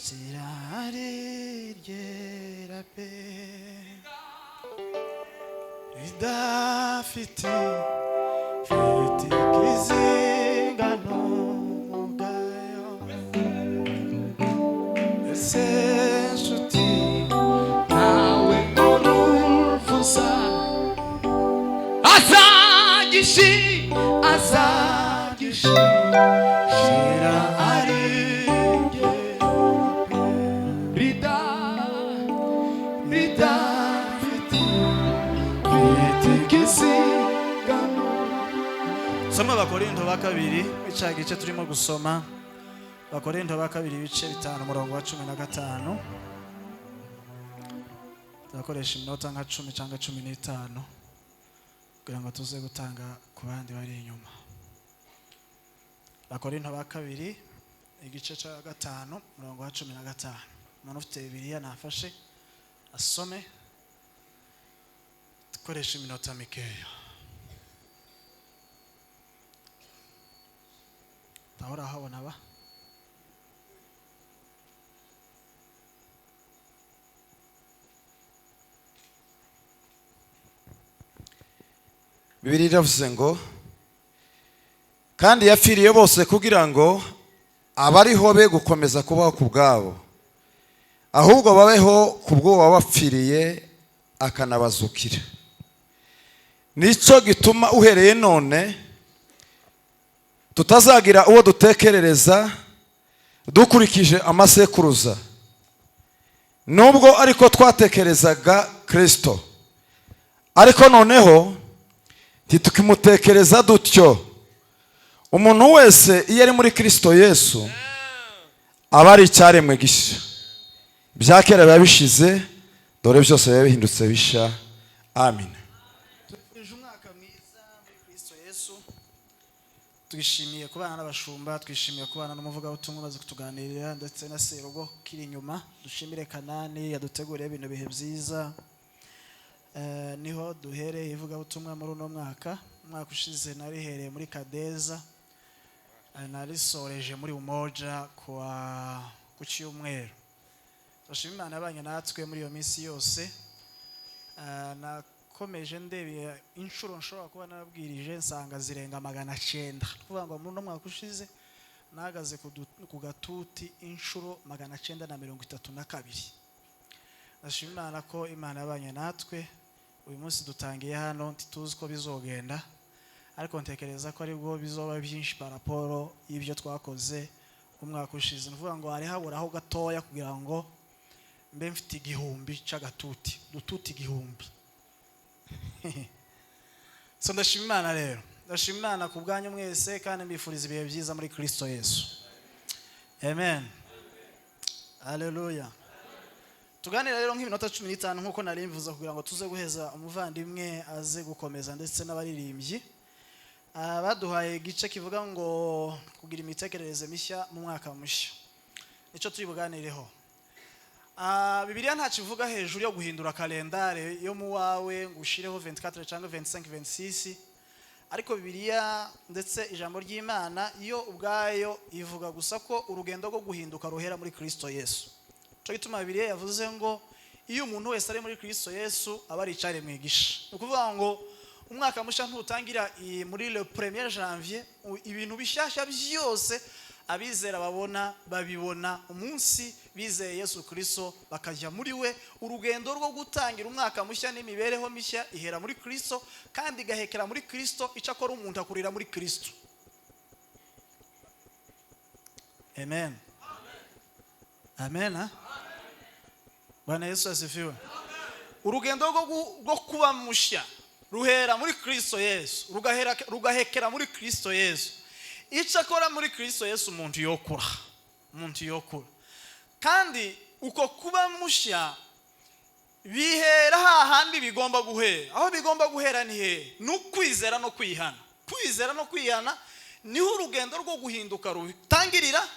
Sirari ryera pe ridafite ikizingano mugayo ese nshuti nawe uruvuza azagishi shira ari Soma Abakorinto ba kabiri ica gice turimo gusoma Abakorinto ba kabiri ibice 5 umurongo wa 15 turakoresha iminota nka 10 cyangwa 15 kugira ngo tuze gutanga ku bandi bari inyuma. Abakorinto ba kabiri igice cya 5 umurongo wa 15 umuntu ufite Bibiliya nafashe asome dukoresha iminota mikeya. Ahora habona ba Bibiliya iravuze ngo kandi yapfiriye bose kugira ngo abariho be gukomeza kubaho ku bwabo ahubwo babeho kubwo wabapfiriye akanabazukira. Nico gituma uhereye none tutazagira uwo dutekerereza dukurikije amasekuruza nubwo ariko twatekerezaga Kristo, ariko noneho ntitukimutekereza dutyo. Umuntu wese iyo ari muri Kristo Yesu aba ari icyaremwe gishya, bya kera biba bishize dore byose biba bihindutse bisha. Amen. Umwaka mwiza muri Kristo Yesu. Twishimiye kubana n'abashumba, twishimiye kubana n'umuvugabutumwa maze kutuganirira ndetse na Serugo kiri inyuma. Dushimire Kanani yaduteguriye ibintu bihe byiza. Niho duhereye ivugabutumwa muri uno mwaka ushize narihereye muri Kadeza, narisoreje muri Umoja ku cyumweru. Turashimira Imana yabanye natwe muri iyo minsi yose. Nakomeje ndebye inshuro nshobora kuba narabwirije nsanga zirenga 900. Kuvuga ngo muri uno mwaka ushize nahagaze ku gatuti inshuro 932. Ndashimira Imana ko Imana yabanye natwe. Uyu munsi dutangiye hano ntituzi ko bizogenda, ariko ntekereza ko aribwo bizoba byinshi paraporo y'ibyo twakoze umwaka ushize. Nuvuga ngo hari haburaho gatoya kugira ngo mbe mfite 1000 cy'agatuti dututi 1000. So ndashimira Imana rero, ndashimira Imana ku bwanyu mwese kandi mbifuriza ibihe byiza muri Kristo Yesu. Amen. Hallelujah. Tuganira rero nk'iminota 15 nkuko narimvuza kugira ngo tuze guheza umuvandimwe aze gukomeza ndetse n'abaririmbyi. Baduhaye igice kivuga ngo kugira imitekerereze mishya mu mwaka mushya. Nico turi buganireho. Bibiliya nta kivuga hejuru yo guhindura kalendare yo mu wawe ngo ushireho 24 cyangwa 25 26, ariko Bibiliya ndetse ijambo ry'Imana iyo ubwayo ivuga gusa ko urugendo rwo guhinduka ruhera muri Kristo Yesu. Cyo gituma Bibiliya yavuze ngo iyo umuntu wese ari muri Kristo Yesu aba ari icyaremwe gisha. Ukuvuga ngo umwaka mushya ntutangira muri le 1er janvier, ibintu bishasha byose abizera babibona umunsi bizeye Yesu Kristo bakajya muri we. Urugendo rwo gutangira umwaka mushya n'imibereho mishya ihera muri Kristo kandi gahekera muri Kristo, icakora umuntu akurira muri Kristo. Amen. Amen. Bwana Yesu asifiwe. Urugendo rwo kuba mushya ruhera muri Kristo Yesu, rugahekera muri Kristo Yesu. Icakora muri Kristo Yesu umuntu yokura. Kandi uko kuba mushya bihera hahandi bigomba guhera. Aho bigomba guhera ni he? N'ukwizera no kwihana. Kwizera no kwihana niho urugendo rwo guhinduka rutangirira,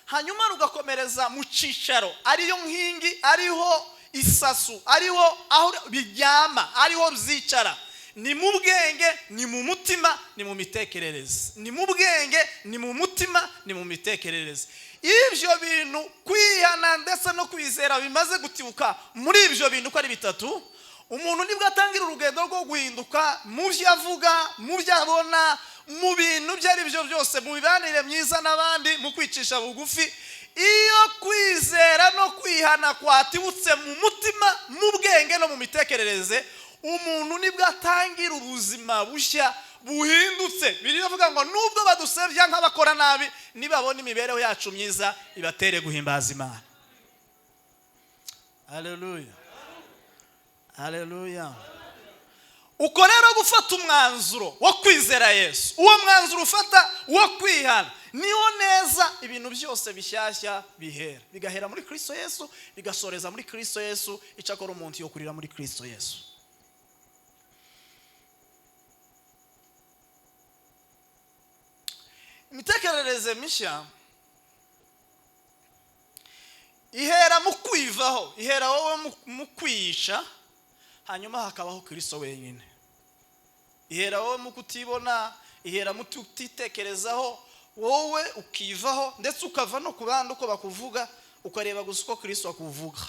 hanyuma rugakomereza mu cicaro, ariyo nkingi, ariho isasu, ariho aho biryama, ariho byicara. ni mu bwenge, ni mu mutima, ni mu mitekerereze. Ni mu bwenge, ni mu mutima, ni mu mitekerereze. Ibyo bintu kwihana ndetse no kwizera bimaze gutibuka muri ibyo bintu uko ari bitatu, umuntu nibwo atangira urugendo rwo guhinduka mu byo avuga, mu byo abona, mu bintu byo ari byo byose, mu mibanire myiza n'abandi, mu kwicisha bugufi. Iyo kwizera no kwihana kwatibutse mu mutima, mu bwenge no mu mitekerereze, umuntu nibwo atangira ubuzima bushya buhindutse. Biravuga ngo nubwo badusebya nk'abakora nabi, nibabona imibereho yacu myiza ibatere guhimbaza Imana. Haleluya, haleluya. Uko rero gufata umwanzuro wo kwizera Yesu, uwo mwanzuro ufata wo kwihana, niho neza ibintu byose bishyashya bihera. Bigahera muri Kristo Yesu, bigasoreza muri Kristo Yesu, icakora umuntu yo kurira muri Kristo Yesu. Imitekerereze mishya ihera mu kwivaho, ihera wowe mu kwiyisha, hanyuma hakabaho Kristo wenyine. Ihera wowe mu kutibona, ihera mu kutitekerezaho, wowe ukivaho ndetse ukava no ku bandi uko bakuvuga, ukareba gusa uko Kristo akuvuga.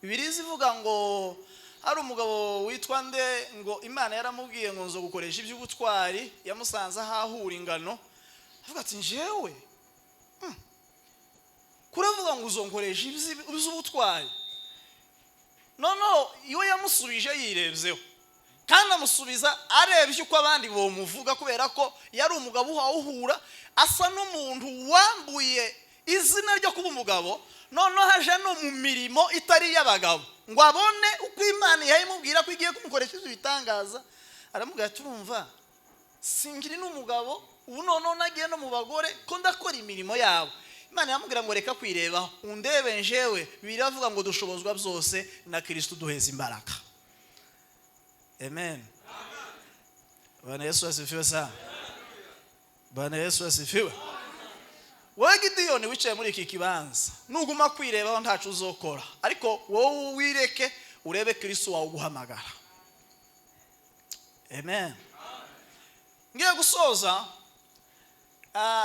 Bibiliya ivuga ngo hari umugabo witwa nde, ngo Imana yaramubwiye ngo nzo gukoresha iby'ubutwari, yamusanze ahahura ingano, avuga ati njyewe kuravuga ngo uzonkoresha iby'ubutwari. Noneho iyo yamusubije yirebyeho, kandi amusubiza arebye uko abandi bomuvuga, kubera ko yari umugabo uhahura asa n'umuntu wambuye izina ryo kuba umugabo, noneho haje no mu mirimo itari y'abagabo, ngo abone uko Imana yayimubwira ko igiye kumukoresha ibitangaza. Aramubwira ati urumva singiri n'umugabo, ubu noneho nagiye no mu bagore ko ndakora imirimo yabo. Imana yamubwira ngo reka kwirebaho, undebe njewe. Biravuga ngo dushobozwa byose na Kristo duheza imbaraga. Amen. Bwana Yesu asifiwe sana. Bwana Yesu asifiwe. Wowe Gideyoni wicaye muri iki kibanza, nuguma kwirebaho ntacu uzokora, ariko wowe wireke urebe Kristo wawe guhamagara. Amen. Ngiye gusoza,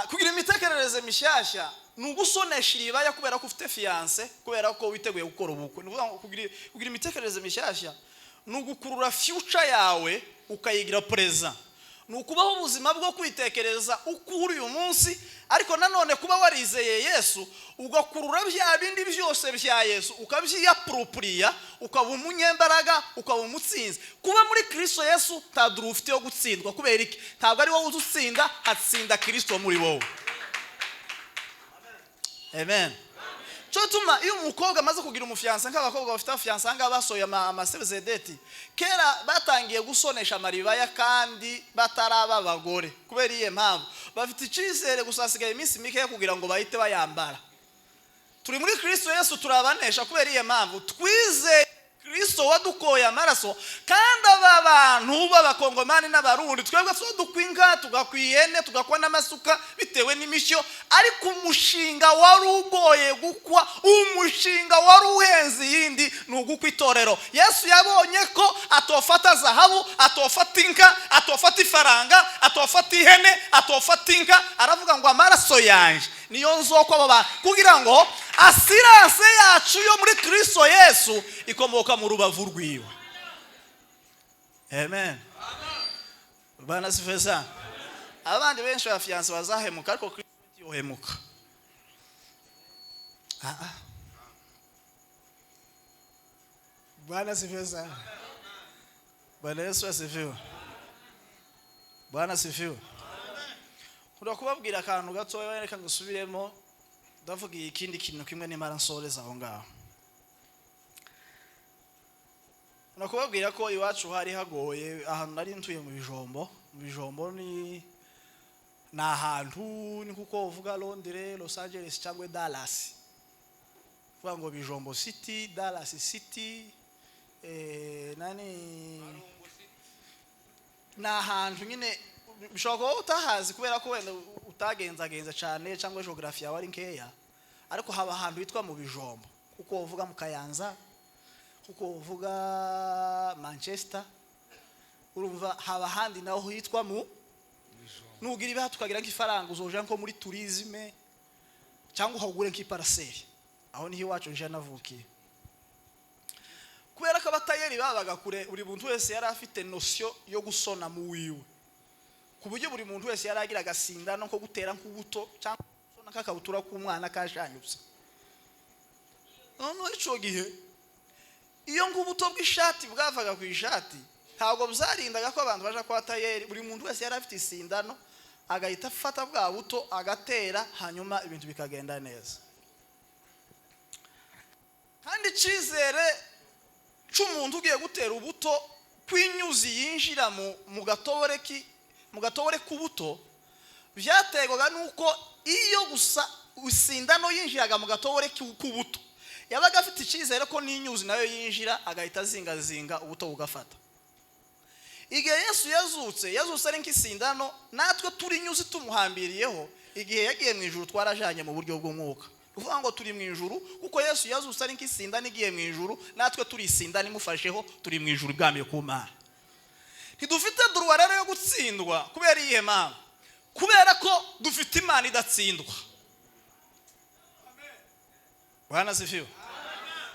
kugira imitekerereze mishyashya nugusonesha iribaya kubera ko ufite fiance, kubera ko witeguye gukora ubukwe. Kugira imitekerereze mishyashya nugukurura future yawe ukayigira present. Nukubaho ubuzima bwo kwitekereza uko uri uyu munsi, ariko nanone kuba warizeye Yesu ugakurura bya bindi byose bya Yesu ukabyiappropriate, ukaba umunyembaraga, ukaba umutsinzi. Kuba muri Kristo Yesu taduru ufite yo gutsindwa, kubera iki? Ntabwo ari wowe uzutsinda, hatsinda Kristo muri wowe. Amen. Cyotuma iyo umukobwa amaze kugira umufiansa, nk'abakobwa bafite afiansa anga basoye amasezedeti, kera batangiye gusonesha amaribaya kandi bataraba abagore. Kubera iye mpamvu bafite icizere gusasigaye iminsi mike kugira ngo bahite bayambara. Turi muri Kristo Yesu turabanesha, kubera iye mpamvu twize Kristo wadukoye amaraso, kandi aba bantu b'abakongomani n'abarundi twebwe so dukwinga tugakwiyene tugakwa n'amasuka bitewe n'imishyo, ariko umushinga wari ugoye gukwa, umushinga wari uhenze yindi nugukwa itorero. Yesu yabonye ko atofata zahabu, atofata inka, atofata ifaranga, atofata ihene, atofata inka, aravuga ngo amaraso yanje niyo nzoko abo bantu, kugira ngo assurance yacu yo muri Kristo Yesu ikomoka mu rubavu rwiwe. Amen. Bana sifeza. Abandi benshi bafianse bazahemuka, ariko Kristo yohemuka. Bana sifeza. Bwana Yesu asifiwe. Bwana asifiwe. Kubabwira akantu gatoya reka ngusubiremo, ndavuga ikindi kintu kimwe nimara nsoreza aho ngaho. Nakubabwira ko iwacu hari hagoye, ahantu nari ntuye mu Bijombo. Mu Bijombo ni ahantu ni kuko uvuga Londres, Los Angeles cyangwa Dallas. Vuga ngo Bijombo City, Dallas City, na ahantu nyine bishobora kuba utahazi kubera ko wenda utagenzagenza cyane cyangwa geography yawe ari nkeya, ariko haba ahantu hitwa mu Bijombo, kuko uvuga mu Kayanza, kuko uvuga Manchester, urumva haba handi naho hitwa mu nugira ibiha tukagira nk'ifaranga uzoja nko muri tourisme cyangwa uhagure nk'iparaseri aho niho iwacu nje navukiye kubera ko abatayeri babaga kure buri muntu wese yari afite notion yo gusona mu wiwe ku buryo buri muntu wese yari agira agasindano nko gutera nk'ubuto cyangwa gusona kakabutura k'umwana kashanyutse none ico gihe iyo ngubuto bw'ishati bwavaga ku ishati ntabwo byarindaga ko abantu baje kwa tayeri buri muntu wese yari afite isindano agahita afata bwa buto agatera hanyuma ibintu bikagenda neza kandi cizere cy'umuntu ugiye gutera ubuto kwinyuzi yinjira mu gatobore k'ubuto byategwaga nuko iyo gusa usindano yinjiraga mu gatobore k'ubuto yabaga afite icizere ko n'inyuzi nayo yinjira agahita zingazinga ubuto bugafata igihe Yesu yazutse ari nk'isindano natwe turi nyuzi tumuhambiriyeho igihe yagiye mu ijuru twarajanye mu buryo bw'umwuka uvuga ngo turi mu ijuru kuko Yesu yazutse ari nk'isindano igiye mu ijuru natwe turi isindano imufasheho turi mu ijuru bwamiye ku Mana ntidufite duruwa rero yo gutsindwa kubera iyihe mpamvu kubera ko dufite Imana idatsindwa Bwana sifiwe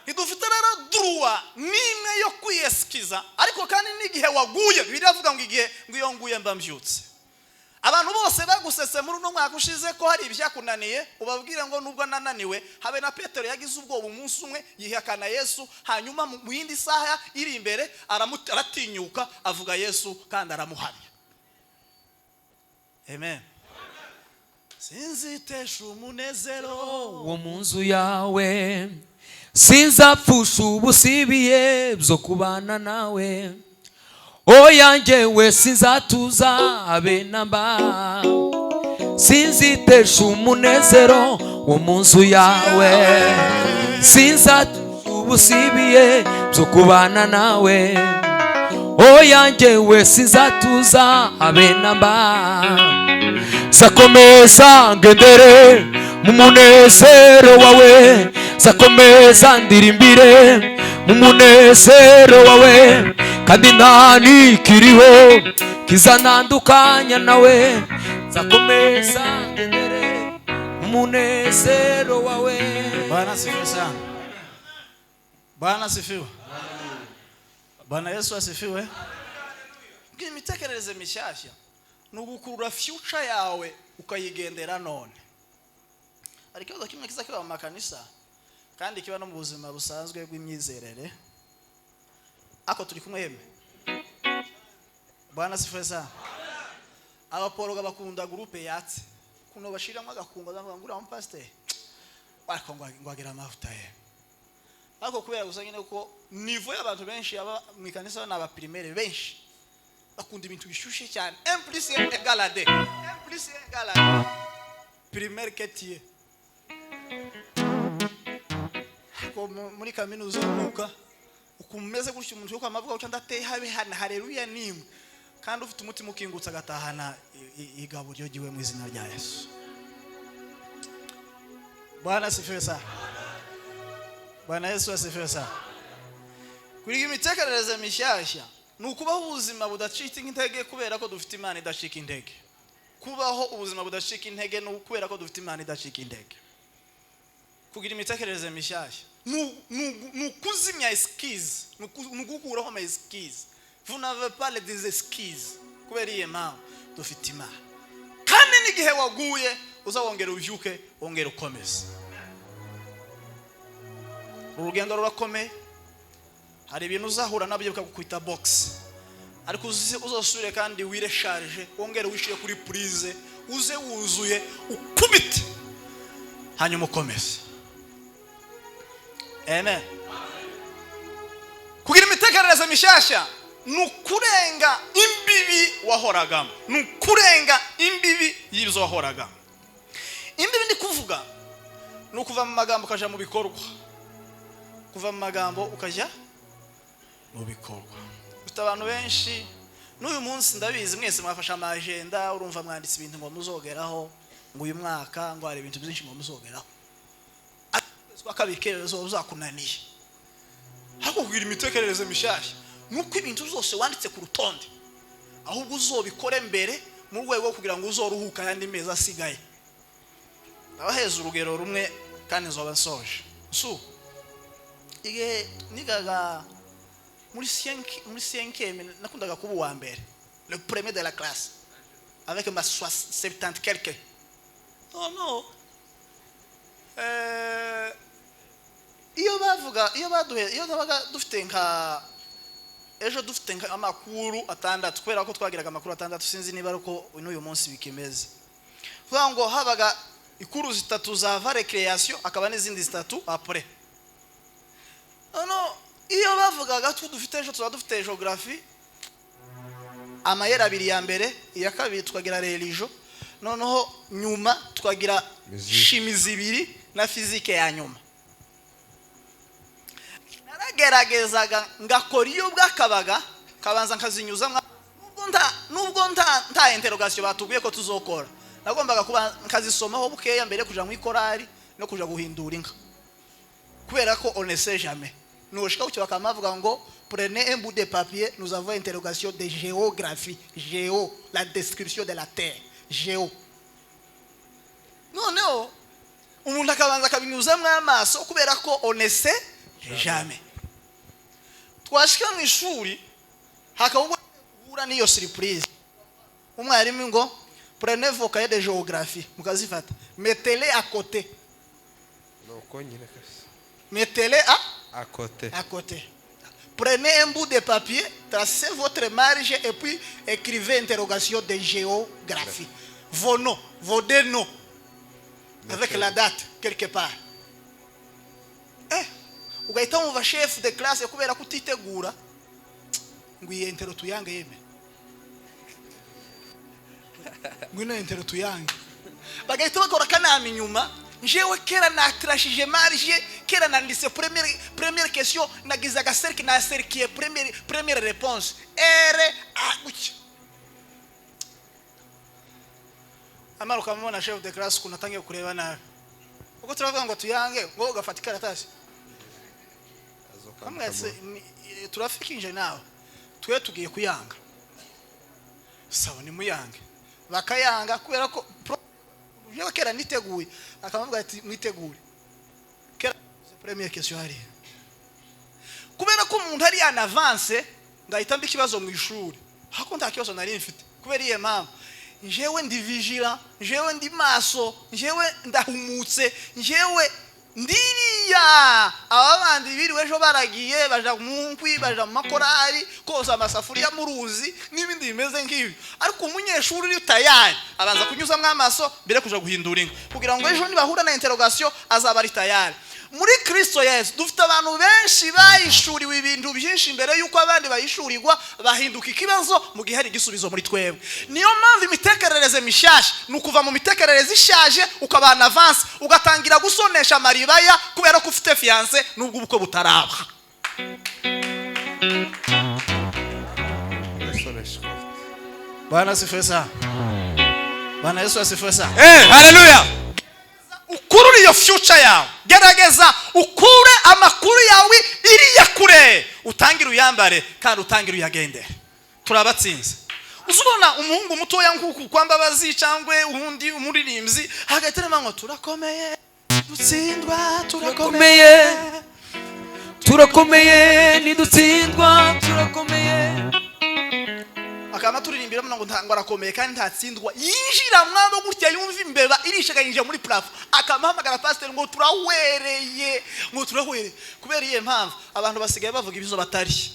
ntidufite rero duruwa nimwe yo kwiyesikiza ariko kandi n'igihe waguye biravuga ngo igihe ngo iyo nguye mbyutse abantu bose bagusese muri uno mwaka ushize ko hari ibyakunaniye ubabwire ngo nubwo nananiwe habe na Petero yagize ubwoba umunsi umwe yihakana Yesu hanyuma mu yindi saha iri imbere aratinyuka avuga Yesu kandi aramuhamya amen sinzitesha umunezero wo mu nzu yawe sinzapfusha ubusibiye byo kubana nawe oya njyewe sinzatuza habe namba sinzitesha umunezero wo mu nzu yawe sinzapfusha ubusibiye byo kubana nawe oya njyewe sinzatuza habe namba zakomeza ngendere mu munezero wawe zakomeza ndirimbire mu munezero wawe kandi nta nikiriho kizanandukanya nawe zakomeza ngendere mu munezero wawe Bwana sifiwe sana Bwana sifiwe Bwana Yesu asifiwe imitekerereze mishyashya nugukurura future yawe ukayigendera none ariko ikibazo kimwe kiza kiba mu makanisa kandi kiba no mu buzima busanzwe bw'imyizerere ako turi kumwe yeme Bwana sifiwe sana abaporoga bakunda groupe yatse kuno bashiramo agakunga ngura mu pastor ariko ngo agira amavuta ye ariko kubera gusa nyine ko niveau y'abantu benshi aba mu kanisa n'aba primaire benshi bakunda ibintu bishushe cyane 1 + 1 = 2 1 + 1 = 2 primaire quetier ko muri kaminuza y'umwuka ukumeze gutyo umuntu yuko amavuga cyo ndateye habe hana haleluya nimwe kandi ufite umutima ukingutsa agatahana igabo ryo giwe mu izina rya Yesu Bwana sifiwe sana Bwana Yesu asifiwe sana kuri imitekerereze mishyashya nukubaho ubuzima budacika intege kubera ko dufite Imana idacika intege kubaho ubuzima budacika intege no kubera ko dufite Imana idacika intege kugira imitekerereze mishyashya nukuzimya eskize nugukuraho ama eskize vous n'avez pas les esquises kubera iye mpamvu dufite Imana kandi n'igihe waguye uzawongera uvyuke wongera ukomeze urugendo rurakomeye hari ibintu uzahura nabyo bikagukwita box ariko uzosubire kandi wire charge wongere wishire kuri prise uze wuzuye ukubite hanyuma ukomeze amen kugira imitekerereze mishyashya nukurenga imbibi wahoragamo nukurenga imbibi y'ibyo wahoragamo imbibi ndi kuvuga nukuva mu magambo ukaja mu bikorwa kuva mu magambo ukajya mu bikorwa ufite abantu benshi n'uyu munsi ndabizi mwese mwafasha amagenda urumva mwanditse ibintu ngo muzogeraho ngo uyu mwaka ngo hari ibintu byinshi ngo muzogeraho akabikerezo uzakunaniye hako kugira imitekerereze mishyashya nuko ibintu zose wanditse ku rutonde ahubwo uzobikore mbere mu rwego kugira ngo uzoruhuka yandi mezi asigaye. Abaheza urugero rumwe kandi nzoba nsoje. Ige nigaga muri 5e nakundaga kuba uwa mbere, le premier de la classe avec ma 70 quelque. Non. Iyo nabaga dufite nka ejo dufite nka amakuru atandatu, kubera ko twagiraga amakuru atandatu, sinzi niba ariko n'uyu munsi bikimeze. Vuga ngo habaga ikuru 3 za recreation, akaba n'izindi 3 après. Iyo bavugaga dufite ejo tuba dufite geography, amayera 2 ya mbere, iya kabiri tukagira religion, noneho nyuma tukagira chimie 2 na physique ya nyuma. Nageragezaga ngakora iyo bwakabaga kabanza nkazinyuza nubwo nta interrogation batubwiye ko tuzokora. Nagombaga kuba nkazisomaho bukeya mbere kuja mu ikorari no kuja guhindura inka, kubera ko on ne sait jamais. Nushika ucyo bakamavuga ngo prenez un bout de papier, nous avons interrogation de géographie, la description de la terre, géo. Non, umuntu akabanza kabinyuza mu amaso kubera ko on ne sait jamais. Twashika mu ishuri hakabwo guhura niyo surprise. Umwarimu ngo prenez vos cahiers de géographie, mukazifata, mettez-les à côté. Mettez-les à côté. Prenez un bout de papier, tracez votre marge et puis écrivez interrogation de géographie. Vos noms, vos 2 noms, avec la date quelque part. Ugaita umva chef de classe kubera kutitegura ngwiye intero tuyange yeme. Ngwino intero tuyange. Bagaita bakora kanama inyuma, njewe kera natrashije marge, kera nandise première question nagizaga cercle na cercle première réponse. Amaro kamona chef de classe kunatangiye kureba nabi. Uko turavuga ngo tuyange ngo ugafatika karatasi. Amwese turafikinje nawe. Twe tugiye kuyanga. Sawa ni muyange. Bakayanga kubera ko jewe kera niteguye. Akavuga ati mwitegure. Kera première question hari. Kubera ko umuntu ari en avance ngahita mbi kibazo mu ishuri. Hako nta kibazo nari mfite. Kubera iye mama. Njewe ndi vigilant, njewe ndi maso, njewe ndahumutse, njewe ndiriya abandi biriwe ejo baragiye baja munkwi baja makorari koza amasafuriya muruzi n'ibindi bimeze nk'ibi. Ariko umunyeshuri uri tayari abanza kunyuza mwamaso mbere kuja guhindura inka kugira ngo ejo nibahura na interrogation azaba ari tayari. Muri Kristo Yesu dufite abantu benshi bayishuriwe ibintu byinshi imbere yuko abandi bayishurirwa bahinduka ikibazo mu gihe hari igisubizo muri twebwe. Niyo mpamvu imitekerereze mishasha nukuva mu mitekerereze ishaje ukabana avance ugatangira gusonesha maribaya kubera ko ufite fiance nubwo ubuko butaraba. Bwana sifesa. Bwana Yesu asifesa. Hallelujah. Ukurure iyo future yawe, gerageza ukure amakuru yawe iriya kure, utangire uyambare kandi utangire uyagende. Turabatsinze. Uzubona umuhungu mutoya nkuku kwamba bazi cyangwe uhundi umuririmbyi hagaterema ngo turakomeye dutsindwa turakomeye nidutsindwa turakomeye. Akama turirimbira ngo ntangwa arakomeye kandi ntatsindwa. Yinjira mwabo gutya yumva imbeba irishaka yinjira muri plafo akamuhamagara pastor ngo turawereye kubera iye mpamvu abantu basigaye bavuga ibizo batari.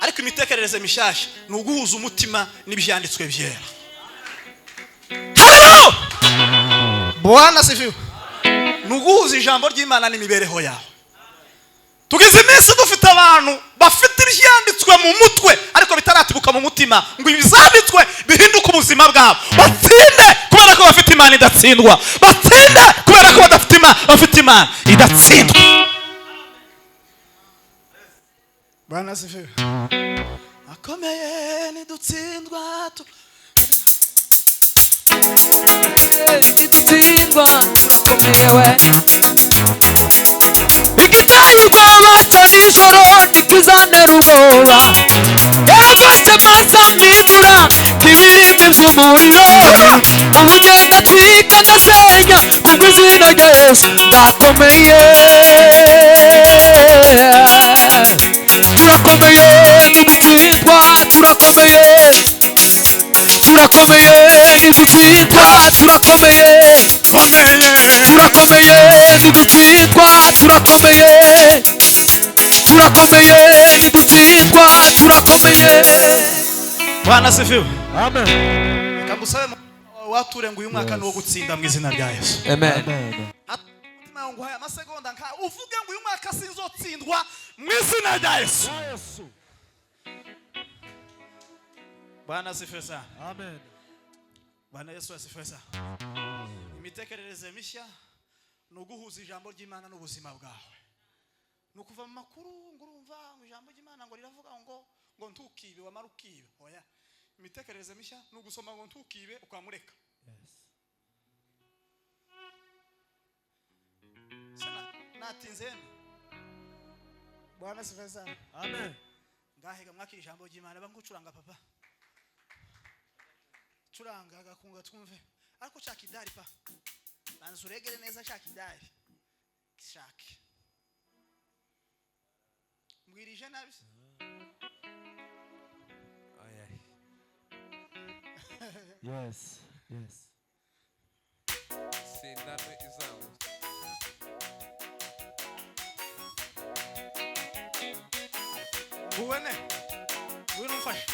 Ariko imitekerereze mishasha nuguhuza umutima n'ibyanditswe byera. Bwana sifiwe. Nuguhuza ijambo ry'Imana n'imibereho yawe. Tugize iminsi dufite abantu bafite ibyanditswe mu mutwe ariko bitaratibuka mu mutima ngo ibizanditswe bihinduke ubuzima bwabo. Batsinde kubera ko bafite Imana idatsindwa. Batsinde kubera ko badafite Imana bafite Imana idatsindwa. Bwana sifiwe. Akomeye nidutsindwa turakomeye we. Igitayigwa amaso ni ijoro ntikizantera ubwoba yarafashe masandindura ibirindi by'umuriro amabuye agacika agasenya kubw'izina rya Yesu ndakomeye turakomeye ntidutsindwa turakomeye turakomeye ntidutsindwa turakomeye turakomeye ntidutsindwa turakomeye turakomeye ntidutsindwa turakomeye. Bwana asifiwe. Amen. Reka ngusabe wature ngo uyu mwaka ni uwo gutsinda mu izina rya Yesu. Amen. Umutima ngo haya amasegonda nka uvuge ngo uyu mwaka sinzotsindwa mu izina rya Yesu. Bwana asifiwe sana. Amen. Bwana Yesu asifiwe sana. Imitekerereze mishya no guhuza ijambo ry'Imana n'ubuzima bwawe. No kuva mu makuru ngo urumva ngo ijambo ry'Imana ngo riravuga ngo ntukibe wamara ukibe. Oya. Imitekerereze mishya no gusoma ngo ntukibe ukamureka. Yes. Sana natinze. Bwana asifiwe sana. Amen. Ngahega mwakira ijambo ry'Imana bangucuranga papa. Curanga gakunga twumve ariko cyakidari pa banzuregere neza cyakidari kishake mbwirije nabi Yes. Sindano izamu. Buwene mfashe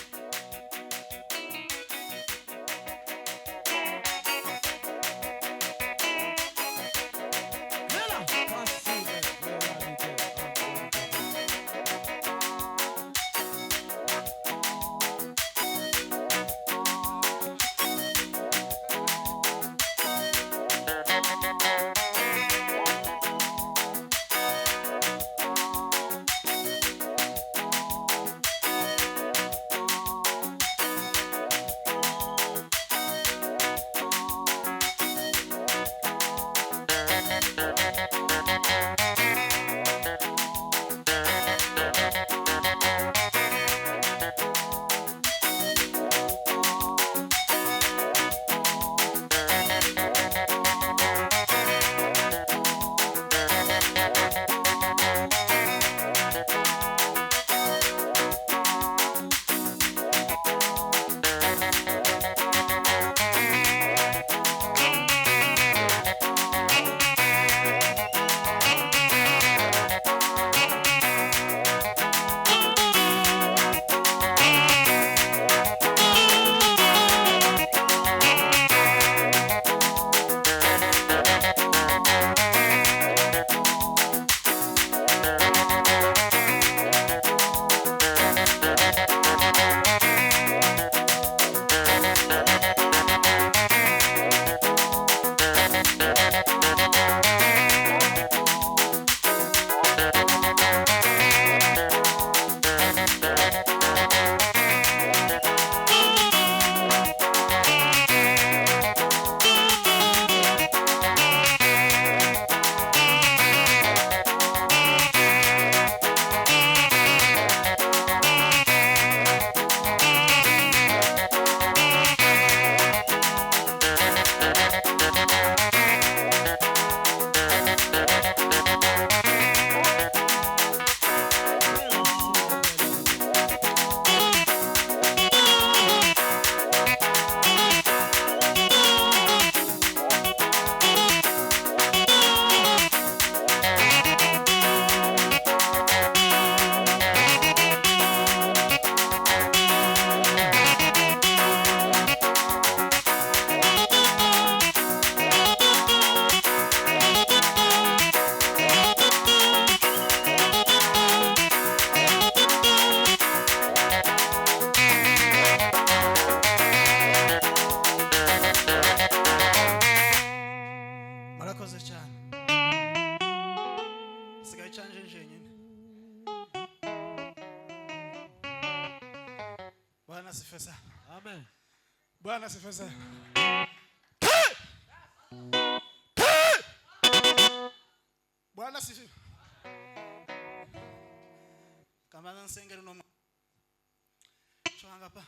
Bwana asifiwe sana. Amen. Bwana asifiwe sana. Bwana asifiwe. kamaza nsengero no changa pa